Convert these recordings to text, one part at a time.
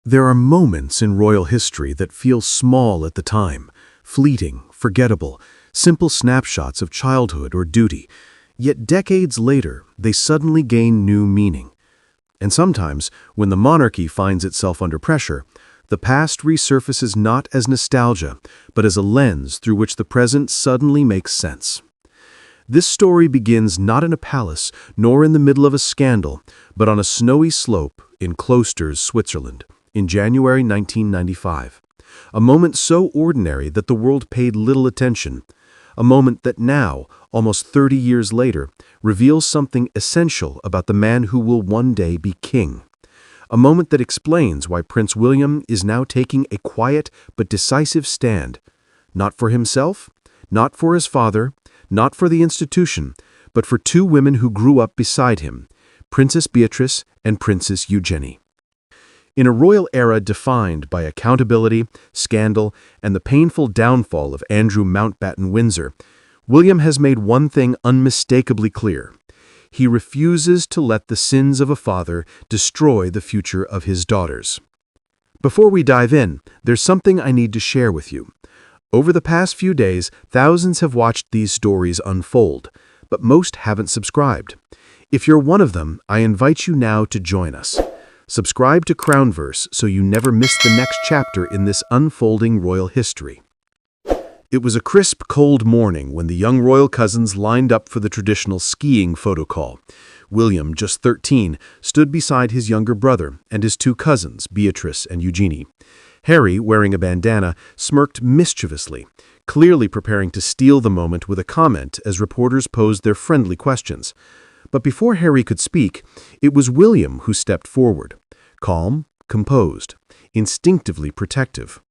There are moments in royal history that feel small at the time, fleeting, forgettable, simple snapshots of childhood or duty, yet decades later they suddenly gain new meaning. And sometimes, when the monarchy finds itself under pressure, the past resurfaces not as nostalgia, but as a lens through which the present suddenly makes sense. This story begins not in a palace, nor in the middle of a scandal, but on a snowy slope in Klosters, Switzerland, in January 1995. A moment so ordinary that the world paid little attention. A moment that now, almost 30 years later, reveals something essential about the man who will one day be king. A moment that explains why Prince William is now taking a quiet but decisive stand. Not for himself, not for his father, not for the institution, but for two women who grew up beside him, Princess Beatrice and Princess Eugenie. In a royal era defined by accountability, scandal, and the painful downfall of Andrew Mountbatten Windsor, William has made one thing unmistakably clear. He refuses to let the sins of a father destroy the future of his daughters. Before we dive in, there's something I need to share with you. Over the past few days, thousands have watched these stories unfold, but most haven't subscribed. If you're one of them, I invite you now to join us. Subscribe to Crownverse so you never miss the next chapter in this unfolding royal history. It was a crisp, cold morning when the young royal cousins lined up for the traditional skiing photo call. William, just 13, stood beside his younger brother and his two cousins, Beatrice and Eugenie. Harry, wearing a bandana, smirked mischievously, clearly preparing to steal the moment with a comment as reporters posed their friendly questions. But before Harry could speak, it was William who stepped forward. Calm, composed, instinctively protective.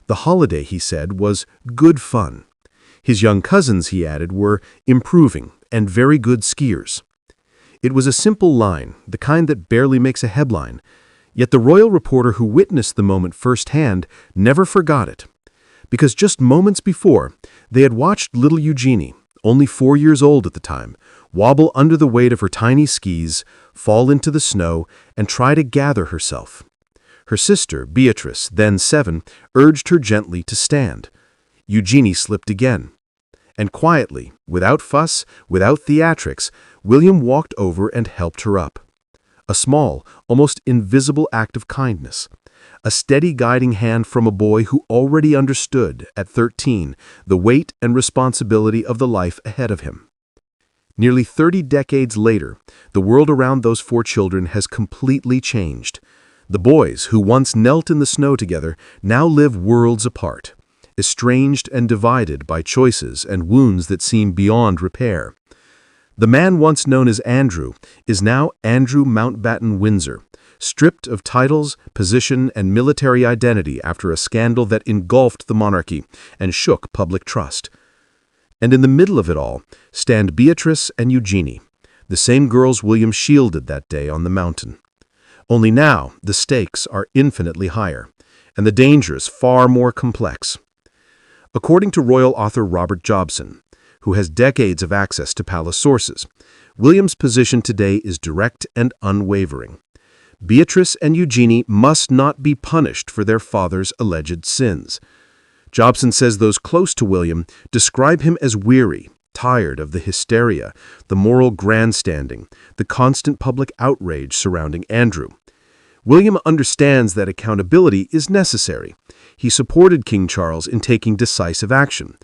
The holiday, he said, was good fun. His young cousins, he added, were improving and very good skiers. It was a simple line, the kind that barely makes a headline. Yet the royal reporter who witnessed the moment firsthand never forgot it. Because just moments before, they had watched little Eugenie, only 4 years old at the time, wobble under the weight of her tiny skis, fall into the snow, and try to gather herself. Her sister, Beatrice, then 7, urged her gently to stand. Eugenie slipped again. And quietly, without fuss, without theatrics, William walked over and helped her up. A small, almost invisible act of kindness. A steady guiding hand from a boy who already understood, at 13, the weight and responsibility of the life ahead of him. Nearly 30 decades later, the world around those 4 children has completely changed. The boys, who once knelt in the snow together, now live worlds apart, estranged and divided by choices and wounds that seem beyond repair. The man once known as Andrew is now Andrew Mountbatten Windsor, stripped of titles, position, and military identity after a scandal that engulfed the monarchy and shook public trust. And in the middle of it all stand Beatrice and Eugenie, the same girls William shielded that day on the mountain. Only now the stakes are infinitely higher, and the dangers far more complex. According to royal author Robert Jobson, who has decades of access to palace sources, William's position today is direct and unwavering. Beatrice and Eugenie must not be punished for their father's alleged sins. Jobson says those close to William describe him as weary, tired of the hysteria, the moral grandstanding, the constant public outrage surrounding Andrew. William understands that accountability is necessary. He supported King Charles in taking decisive action.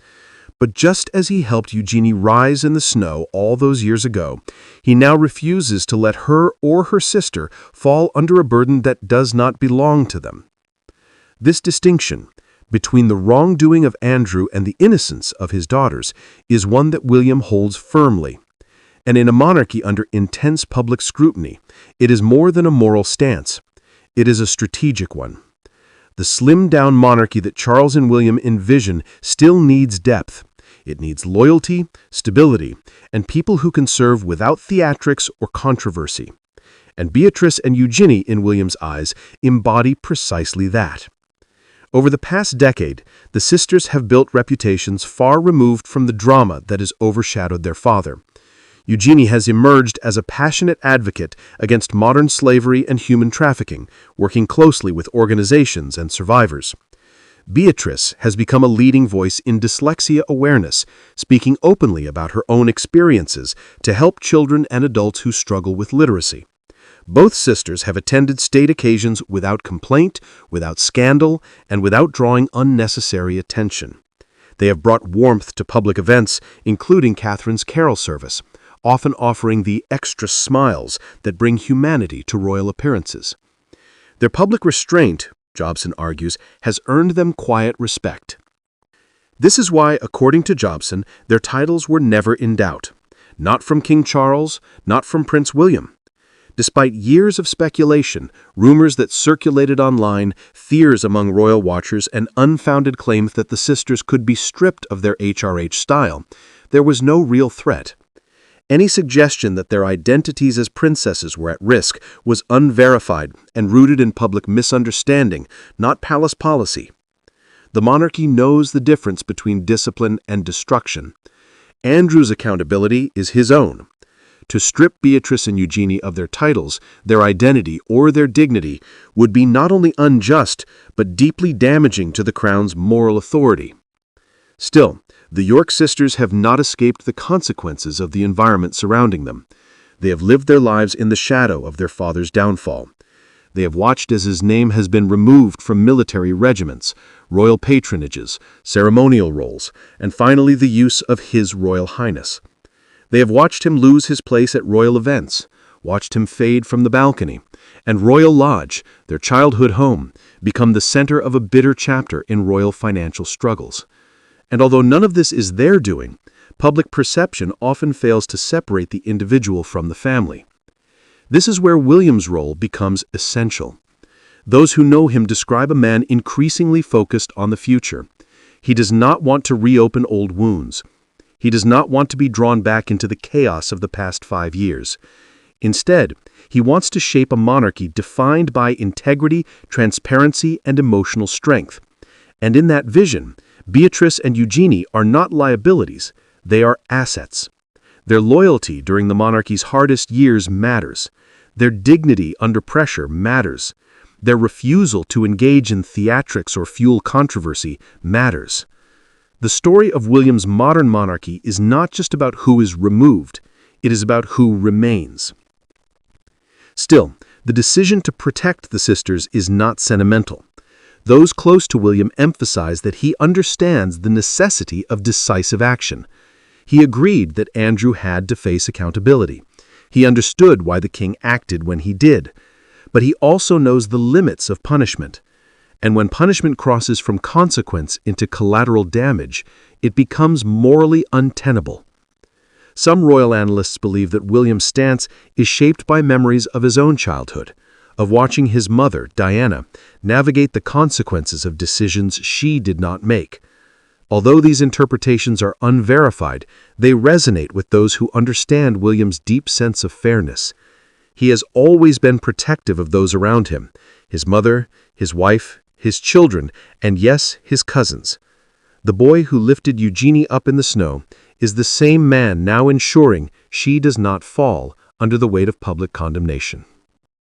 But just as he helped Eugenie rise in the snow all those years ago, he now refuses to let her or her sister fall under a burden that does not belong to them. This distinction between the wrongdoing of Andrew and the innocence of his daughters is one that William holds firmly. And in a monarchy under intense public scrutiny, it is more than a moral stance. It is a strategic one. The slimmed-down monarchy that Charles and William envision still needs depth. It needs loyalty, stability, and people who can serve without theatrics or controversy. And Beatrice and Eugenie, in William's eyes, embody precisely that. Over the past decade, the sisters have built reputations far removed from the drama that has overshadowed their father. Eugenie has emerged as a passionate advocate against modern slavery and human trafficking, working closely with organizations and survivors. Beatrice has become a leading voice in dyslexia awareness, speaking openly about her own experiences to help children and adults who struggle with literacy. Both sisters have attended state occasions without complaint, without scandal, and without drawing unnecessary attention. They have brought warmth to public events, including Catherine's carol service, often offering the extra smiles that bring humanity to royal appearances. Their public restraint, Jobson argues, has earned them quiet respect. This is why, according to Jobson, their titles were never in doubt. Not from King Charles, not from Prince William. Despite years of speculation, rumors that circulated online, fears among royal watchers, and unfounded claims that the sisters could be stripped of their HRH style, there was no real threat. Any suggestion that their identities as princesses were at risk was unverified and rooted in public misunderstanding, not palace policy. The monarchy knows the difference between discipline and destruction. Andrew's accountability is his own. To strip Beatrice and Eugenie of their titles, their identity, or their dignity would be not only unjust, but deeply damaging to the crown's moral authority. Still, the York sisters have not escaped the consequences of the environment surrounding them. They have lived their lives in the shadow of their father's downfall. They have watched as his name has been removed from military regiments, royal patronages, ceremonial roles, and finally the use of His Royal Highness. They have watched him lose his place at royal events, watched him fade from the balcony, and Royal Lodge, their childhood home, become the center of a bitter chapter in royal financial struggles. And although none of this is their doing, public perception often fails to separate the individual from the family. This is where William's role becomes essential. Those who know him describe a man increasingly focused on the future. He does not want to reopen old wounds. He does not want to be drawn back into the chaos of the past 5 years. Instead, he wants to shape a monarchy defined by integrity, transparency, and emotional strength. And in that vision, Beatrice and Eugenie are not liabilities, they are assets. Their loyalty during the monarchy's hardest years matters. Their dignity under pressure matters. Their refusal to engage in theatrics or fuel controversy matters. The story of William's modern monarchy is not just about who is removed, it is about who remains. Still, the decision to protect the sisters is not sentimental. Those close to William emphasize that he understands the necessity of decisive action. He agreed that Andrew had to face accountability. He understood why the king acted when he did. But he also knows the limits of punishment. And when punishment crosses from consequence into collateral damage, it becomes morally untenable. Some royal analysts believe that William's stance is shaped by memories of his own childhood, of watching his mother, Diana, navigate the consequences of decisions she did not make. Although these interpretations are unverified, they resonate with those who understand William's deep sense of fairness. He has always been protective of those around him, his mother, his wife, his children, and yes, his cousins. The boy who lifted Eugenie up in the snow is the same man now ensuring she does not fall under the weight of public condemnation.